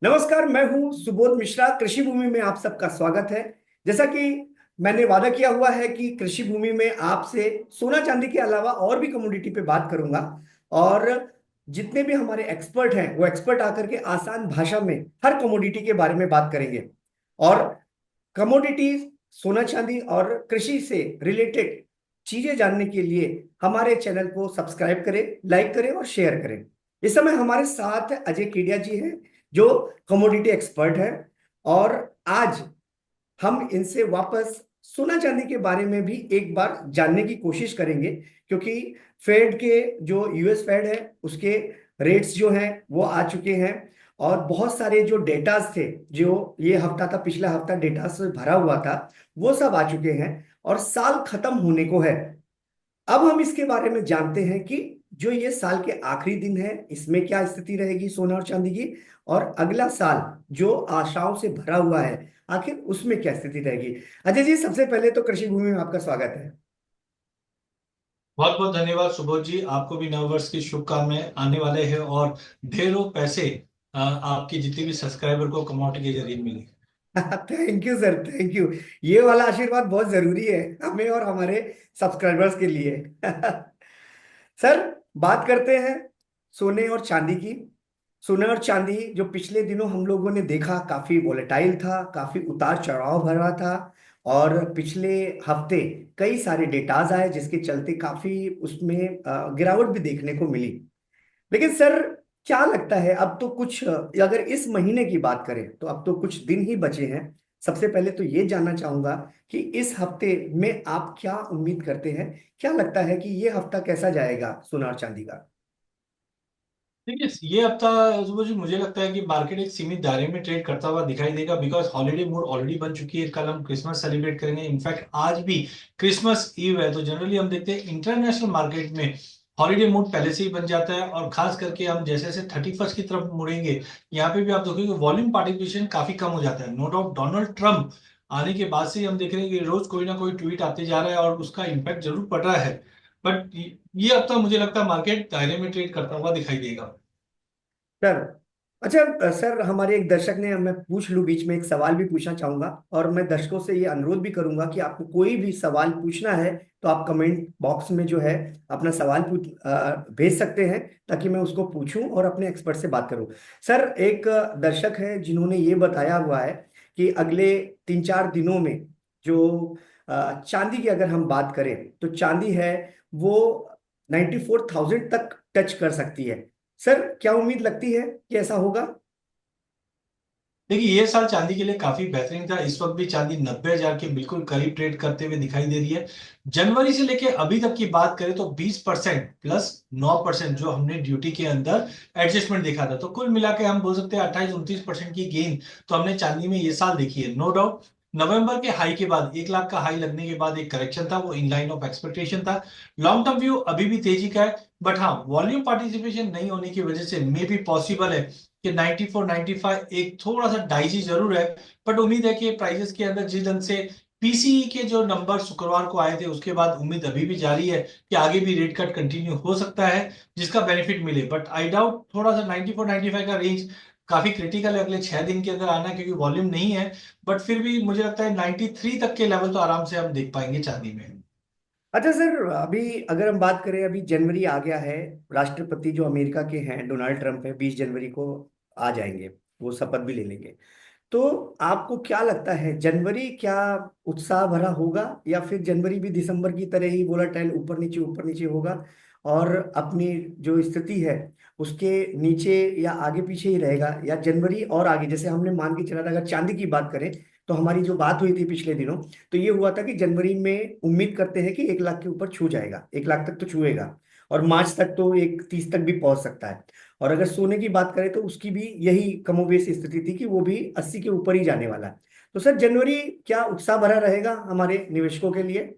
नमस्कार, मैं हूं सुबोध मिश्रा। कृषि भूमि में आप सबका स्वागत है। जैसा कि मैंने वादा किया हुआ है कि कृषि भूमि में आपसे सोना चांदी के अलावा और भी कमोडिटी पे बात करूंगा। और जितने भी हमारे एक्सपर्ट हैं वो एक्सपर्ट आकर के आसान भाषा में हर कमोडिटी के बारे में बात करेंगे। और कमोडिटी, सोना चांदी और कृषि से रिलेटेड चीजें जानने के लिए हमारे चैनल को सब्सक्राइब करें, लाइक करें और शेयर करें। इस समय हमारे साथ अजय केडिया जी हैं, जो कमोडिटी एक्सपर्ट है। और आज हम इनसे वापस सोना चांदी के बारे में भी एक बार जानने की कोशिश करेंगे, क्योंकि फेड के जो यूएस फेड है उसके रेट्स जो हैं वो आ चुके हैं। और बहुत सारे जो डेटास थे, जो ये हफ्ता था, पिछला हफ्ता डेटा से भरा हुआ था, वो सब आ चुके हैं। और साल खत्म होने को है। अब हम इसके बारे में जानते हैं कि जो ये साल के आखिरी दिन है इसमें क्या स्थिति रहेगी सोना और चांदी की। और अगला साल जो आशाओं से भरा हुआ है, आखिर उसमें क्या स्थिति रहेगी। अजय जी, सबसे पहले तो कृषि भूमि में आपका स्वागत है। बहुत बहुत धन्यवाद सुबोध जी। आपको भी नववर्ष की शुभकामनाएं आने वाले हैं और ढेरों पैसे आपकी जितने भी सब्सक्राइबर को कमाने के जरिए मिले। Thank you sir, thank you. ये वाला आशीर्वाद बहुत जरूरी है हमें और हमारे सब्सक्राइबर्स के लिए। सर, बात करते हैं सोने और चांदी की। सोना और चांदी जो पिछले दिनों हम लोगों ने देखा, काफी वोलेटाइल था, काफी उतार चढ़ाव भरा था। और पिछले हफ्ते कई सारे डेटाज आए जिसके चलते काफी उसमें गिरावट भी देखने को मिली। लेकिन सर, क्या लगता है, अब तो कुछ अगर इस महीने की बात करें तो अब तो कुछ दिन ही बचे हैं। सबसे पहले तो ये जानना चाहूंगा कि इस हफ्ते में आप क्या उम्मीद करते हैं। क्या लगता है कि ये हफ्ता कैसा जाएगा सोना और चांदी का। देखिए, ये हफ्ता सुबोध जी मुझे लगता है कि मार्केट एक सीमित दायरे में ट्रेड करता हुआ दिखाई देगा, बिकॉज हॉलीडे मूड ऑलरेडी बन चुकी है। कल हम क्रिसमस सेलिब्रेट करेंगे, इनफैक्ट आज भी क्रिसमस ईव है। तो जनरली हम देखते हैं इंटरनेशनल मार्केट में हॉलीडे मूड पहले से ही बन जाता है, और खास करके हम जैसे जैसे 31st की तरफ मुड़ेंगे, यहाँ पे भी आप देखोगे वॉल्यूम पार्टिसिपेशन काफी कम हो जाता है। नो डाउट डोनाल्ड ट्रंप आने के बाद से ही हम देख रहे हैं कि रोज कोई ना कोई ट्वीट आते जा रहा है और उसका इम्पैक्ट जरूर पड़ रहा है। बट ये हफ्ता मुझे लगता है मार्केट दायरे में ट्रेड करता हुआ दिखाई देगा। सर, अच्छा। सर, हमारे एक दर्शक ने, मैं पूछ लूं, बीच में एक सवाल भी पूछना चाहूंगा। और मैं दर्शकों से ये अनुरोध भी करूंगा कि आपको कोई भी सवाल पूछना है तो आप कमेंट बॉक्स में जो है अपना सवाल भेज सकते हैं, ताकि मैं उसको पूछूं और अपने एक्सपर्ट से बात करूं। सर, एक दर्शक है जिन्होंने ये बताया हुआ है कि अगले 3-4 दिनों में जो चांदी की अगर हम बात करें तो चांदी है वो 94,000 तक टच कर सकती है। सर, क्या उम्मीद लगती है कि ऐसा होगा। देखिए, ये साल चांदी के लिए काफी बेहतरीन था। इस वक्त भी चांदी 90,000 के बिल्कुल करीब ट्रेड करते हुए दिखाई दे रही है। जनवरी से लेके अभी तक की बात करें तो 20% प्लस 9% जो हमने ड्यूटी के अंदर एडजस्टमेंट देखा था, तो कुल मिला के हम बोल सकते हैं 28-29% की गेन तो हमने चांदी में ये साल देखी है। नो डाउट नवंबर के हाई के बाद, 1 लाख का हाई लगने के बाद एक करेक्शन था, वो इन लाइन ऑफ एक्सपेक्टेशन था। लॉन्ग टर्म व्यू अभी भी तेजी का है, बट हाँ, वॉल्यूम पार्टिसिपेशन नहीं होने की वजह से मे भी पॉसिबल है कि 94 95 एक थोड़ा सा डाइजी जरूर है। बट उम्मीद है कि प्राइसेस के अंदर जिस ढंग से पीसीई के जो नंबर शुक्रवार को आए थे, उसके बाद उम्मीद अभी भी जारी है कि आगे भी रेट कट कंटिन्यू हो सकता है, जिसका बेनिफिट मिले। बट आई डाउट थोड़ा सा 94 95 का रेंज काफी क्रिटिकल है अगले 6 दिन के अंदर आना, क्योंकि वॉल्यूम नहीं है। बट फिर भी मुझे लगता है 93 तक के लेवल तो आराम से हम देख पाएंगे चांदी में। अच्छा सर, अभी अगर हम बात करें, अभी जनवरी आ गया है। राष्ट्रपति जो अमेरिका के हैं, डोनाल्ड ट्रंप है, 20 जनवरी को आ जाएंगे। वो शपथ भी ले लेंगे। तो आपको क्या लगता है, जनवरी क्या उत्साह भरा होगा, या फिर जनवरी भी दिसंबर की तरह ही वोलाटाइल, ऊपर नीचे होगा और अपनी जो स्थिति है उसके नीचे या आगे पीछे ही रहेगा। या जनवरी और आगे, जैसे हमने मान के चला था, अगर चांदी की बात करें तो हमारी जो बात हुई थी पिछले दिनों, तो ये हुआ था कि जनवरी में उम्मीद करते हैं कि 1 लाख के ऊपर छू जाएगा, 1 लाख तक तो छुएगा। और मार्च तक तो 1,30 तक भी पहुंच सकता है। और अगर सोने की बात करें तो उसकी भी यही कमोबेश स्थिति थी कि वो भी 80 के ऊपर ही जाने वाला है। तो सर, जनवरी क्या उत्साह भरा रहेगा हमारे निवेशकों के लिए।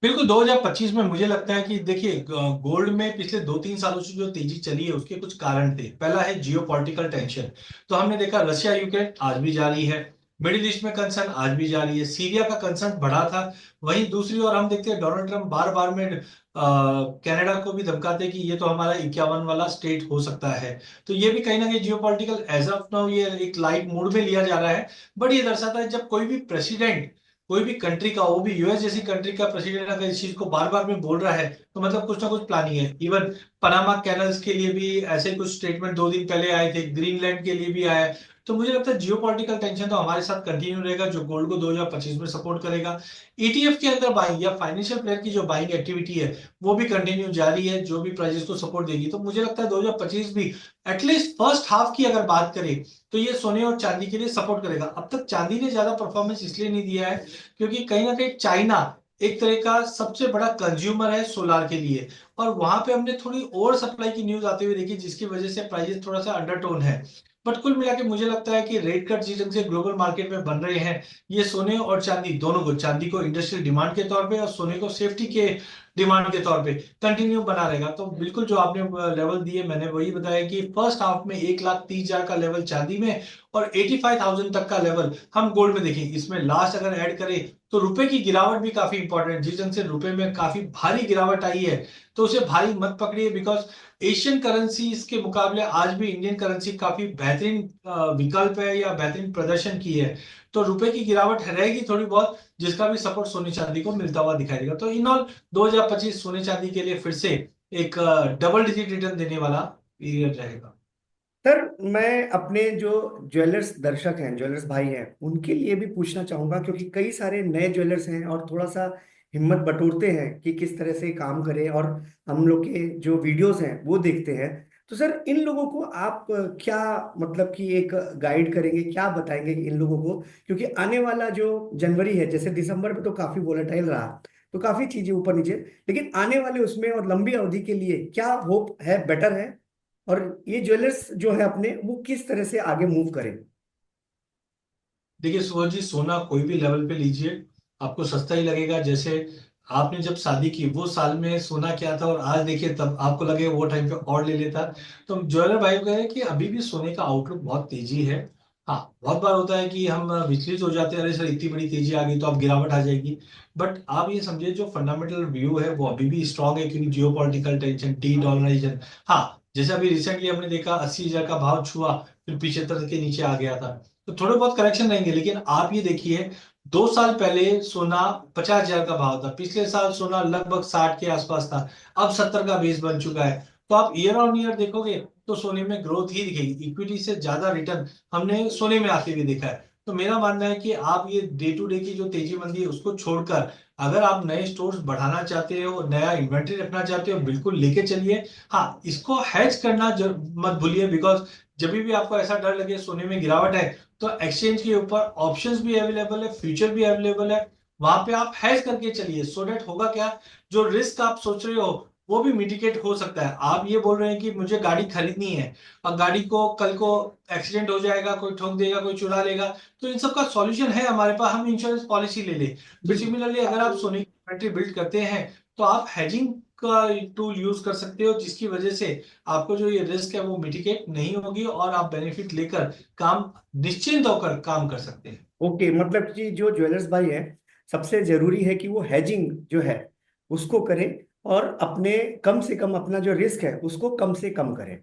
बिल्कुल, 2025 में मुझे लगता है कि देखिए, गोल्ड में पिछले 2-3 सालों से जो तेजी चली है उसके कुछ कारण थे। पहला है जियो पॉलिटिकल टेंशन। तो हमने देखा रशिया यूक्रेन आज भी जारी है। मिडिल ईस्ट में कंसर्न आज भी जारी है, सीरिया का कंसर्न बढ़ा था। वहीं दूसरी ओर हम देखते हैं डोनाल्ड ट्रंप बार बार में कनाडा को भी धमकाते हैं कि ये तो हमारा 51 वाला स्टेट हो सकता है। तो ये भी कहीं ना कहीं जियोपॉलिटिकल एज ऑफ नाउ ये एक लाइट मूड में लिया जा रहा है। बट ये दर्शाता है जब कोई भी प्रेसिडेंट कोई भी कंट्री का, वो भी यूएस जैसी कंट्री का प्रेसिडेंट अगर इस चीज को बार बार में बोल रहा है तो मतलब कुछ ना कुछ प्लानिंग है। इवन पनामा कैनल्स के लिए भी ऐसे कुछ स्टेटमेंट 2 दिन पहले आए थे, ग्रीनलैंड के लिए भी आया है। तो मुझे लगता है जियोपॉलिटिकल टेंशन तो हमारे साथ कंटिन्यू रहेगा, जो गोल्ड को 2025 में सपोर्ट करेगा। ईटीएफ के अंदर बाइंग या फाइनेंशियल प्लेयर की जो बाइंग एक्टिविटी है वो भी कंटिन्यू जारी है, जो भी प्राइजेस को सपोर्ट देगी। तो मुझे लगता है 2025 भी एटलीस्ट फर्स्ट हाफ की अगर बात करें तो ये सोने और चांदी के लिए सपोर्ट करेगा। अब तक चांदी ने ज्यादा परफॉर्मेंस इसलिए नहीं दिया है क्योंकि कहीं ना कहीं चाइना एक तरह का सबसे बड़ा कंज्यूमर है सोलार के लिए, और वहां पे हमने थोड़ी ओवर सप्लाई की न्यूज आते हुए देखी, जिसकी वजह से प्राइजेस थोड़ा सा अंडरटोन है। बट कुल मिला के मुझे लगता है कि रेट कट जिस ढंग से ग्लोबल मार्केट में बन रहे हैं, ये सोने और चांदी दोनों को, चांदी को इंडस्ट्रियल डिमांड के तौर पे और सोने को सेफ्टी के डिमांड के तौर पे कंटिन्यू बना रहेगा। तो बिल्कुल जो आपने लेवल दिए मैंने वही बताया कि फर्स्ट हाफ में 1,30,000 का लेवल चांदी में और 85,000 तक का लेवल हम गोल्ड में देखेंगे। इसमें लास्ट अगर ऐड करें तो रुपए की गिरावट भी काफी इंपॉर्टेंट, जिस ढंग से रुपए में काफी भारी गिरावट आई है तो उसे भारी मत पकड़िए, बिकॉज एशियन करेंसीज के मुकाबले आज भी इंडियन करेंसी काफी बेहतरीन विकल्प है या बेहतरीन प्रदर्शन की है। तो रुपए की गिरावट रहेगी थोड़ी बहुत, जिसका भी सपोर्ट सोने चांदी को मिलता हुआ दिखाई देगा। तो इन ऑल 2025 सोने चांदी के लिए फिर से एक डबल डिजिट रिटर्न देने वाला पीरियड रहेगा। सर, मैं अपने जो ज्वेलर्स दर्शक हैं, ज्वेलर्स भाई हैं, उनके लिए भी पूछना चाहूंगा, क्योंकि कई सारे नए ज्वेलर्स हैं और थोड़ा सा हिम्मत बटोरते हैं कि किस तरह से काम करें, और हम लोग के जो वीडियोस हैं वो देखते हैं। तो सर, इन लोगों को आप क्या मतलब कि एक गाइड करेंगे, क्या बताएंगे इन लोगों को? क्योंकि आने वाला जो जनवरी है, जैसे दिसंबर में तो काफी वोलेटाइल रहा, तो काफी चीजें ऊपर नीचे, लेकिन आने वाले उसमें और लंबी अवधि के लिए क्या होप है, बेटर है? और ये ज्वेलर्स जो है अपने, वो किस तरह से आगे मूव करें? देखिए सूरज जी, सोना कोई भी लेवल पे लीजिए आपको सस्ता ही लगेगा। जैसे आपने जब शादी की वो साल में सोना क्या था और आज देखिए तब आपको लगे वो टाइम पे और ले लेता। तो ज्वेलर भाई कह रहे हैं कि अभी भी सोने का आउटलुक बहुत तेजी है। हाँ, बहुत बार होता है कि हम विचलित हो जाते हैं, अरे सर इतनी बड़ी तेजी आ गई तो अब गिरावट आ जाएगी। बट आप ये समझिए जो फंडामेंटल व्यू है वो अभी भी स्ट्रांग है, क्योंकि geopolitical tension, dedollarization. हाँ, जैसे अभी रिसेंटली हमने देखा 80,000 का भाव छुआ, फिर 75 के नीचे आ गया था। तो थोड़े बहुत करेक्शन रहेंगे, लेकिन आप ये देखिए 2 साल पहले सोना 50,000 का भाव था, पिछले साल सोना लगभग 60 के आसपास था, अब 70 का बेस बन चुका है। तो आप ईयर ऑन ईयर देखोगे तो सोने में ग्रोथ ही दिखेगी, इक्विटी से ज्यादा रिटर्न हमने सोने में आते हुए देखा है। तो मेरा मानना है कि आप ये डे टू डे की जो तेजी मंदी है उसको छोड़कर अगर आप नए स्टोर्स बढ़ाना चाहते हो, नया इन्वेंट्री रखना चाहते हो, बिल्कुल लेके चलिए। हाँ, इसको हैज करना मत भूलिए, बिकॉज जब भी आपको ऐसा डर लगे सोने में गिरावट है तो एक्सचेंज के ऊपर ऑप्शंस भी अवेलेबल है, फ्यूचर भी अवेलेबल है, वहां पे आप हैश करके चलिए। सो डेट होगा क्या, जो रिस्क आप सोच रहे हो वो भी मिटिगेट हो सकता है। आप ये बोल रहे हैं कि मुझे गाड़ी खरीदनी है और गाड़ी को कल को एक्सीडेंट हो जाएगा, कोई ठोक देगा, कोई चुरा लेगा, तो इन सब का सॉल्यूशन है हमारे पास, हम इंश्योरेंस पॉलिसी ले ले। तो बिल्कुल। सिमिलरली अगर आप सोने की इन्वेंट्री बिल्ड करते हैं तो आप हेजिंग का टूल यूज कर सकते हो, जिसकी वजह से आपको जो ये रिस्क है वो मिटिगेट नहीं होगी और आप बेनिफिट लेकर काम निश्चिंत होकर काम कर सकते हैं। ओके, मतलब कि जो ज्वेलर्स भाई है, सबसे जरूरी है कि वो हैजिंग जो है उसको करें, और अपने कम से कम अपना जो रिस्क है उसको कम से कम करें।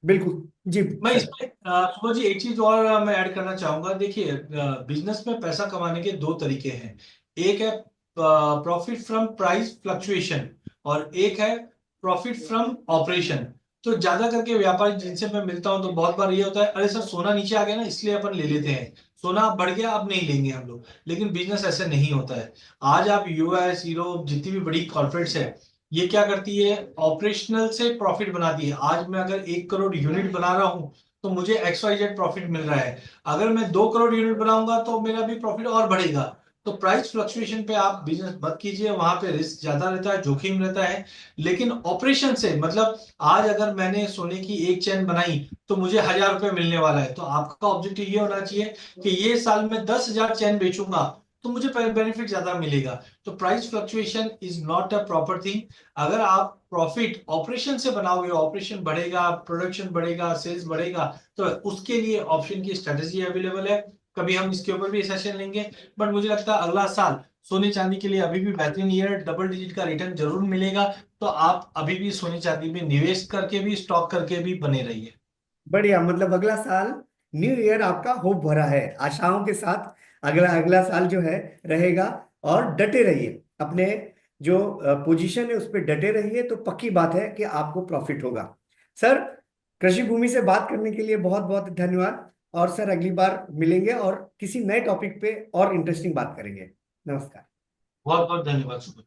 बिल्कुल। जी मैं सर। इसमें सुबह जी एक चीज और मैं ऐड करना चाहूंगा। देखिए बिजनेस में पैसा कमाने के दो तरीके हैं, एक है प्रॉफिट फ्रॉम प्राइस फ्लक्चुएशन और एक है प्रॉफिट फ्रॉम ऑपरेशन। तो ज्यादा करके व्यापारी जिनसे मैं मिलता हूं तो बहुत बार ये होता है, अरे सर सोना नीचे आ गया ना इसलिए अपन ले लेते हैं, सोना अब बढ़ गया अब नहीं लेंगे हम लोग। लेकिन बिजनेस ऐसे नहीं होता है। आज आप यूएस यूरोप जितनी भी बड़ी कॉर्पोरेट्स है, ये क्या करती है, ऑपरेशनल से प्रॉफिट बनाती है। आज मैं अगर 1 करोड़ यूनिट बना रहा हूं तो मुझे XYZ प्रॉफिट मिल रहा है, अगर मैं 2 करोड़ यूनिट बनाऊंगा तो मेरा भी प्रॉफिट और बढ़ेगा। तो प्राइस फ्लक्चुएशन पे आप बिजनेस मत कीजिए, वहां पे रिस्क ज्यादा रहता है, जोखिम रहता है। लेकिन ऑपरेशन से मतलब आज अगर मैंने सोने की एक चैन बनाई तो मुझे 1,000 रुपए मिलने वाला है, तो आपका ऑब्जेक्टिव ये होना चाहिए कि ये साल में 10,000 चैन बेचूंगा तो मुझे बेनिफिट ज्यादा मिलेगा। तो price fluctuation is not a proper thing. अगर आप प्रॉफिट ऑपरेशन से बनाओगे, ऑपरेशन बढ़ेगा, प्रोडक्शन बढ़ेगा, सेल्स बढ़ेगा, तो उसके लिए ऑप्शन की स्ट्रेटेजी अवेलेबल है। कभी हम इसके ऊपर भी सेशन लेंगे। बट मुझे लगता है अगला साल सोने चांदी के लिए अभी भी बेहतरीन ईयर, डबल डिजिट का रिटर्न जरूर मिलेगा। तो आप अभी भी सोने चांदी में निवेश करके भी, स्टॉक करके भी बने रहिए। बढ़िया, मतलब अगला साल न्यू ईयर आपका होप भरा है, आशाओं के साथ अगला अगला साल जो है रहेगा। और डटे रहिए, अपने जो पोजीशन है उस पर डटे रहिए, तो पक्की बात है कि आपको प्रॉफिट होगा। सर, कृषि भूमि से बात करने के लिए बहुत बहुत धन्यवाद। और सर, अगली बार मिलेंगे और किसी नए टॉपिक पे और इंटरेस्टिंग बात करेंगे। नमस्कार। बहुत बहुत धन्यवाद सुबह।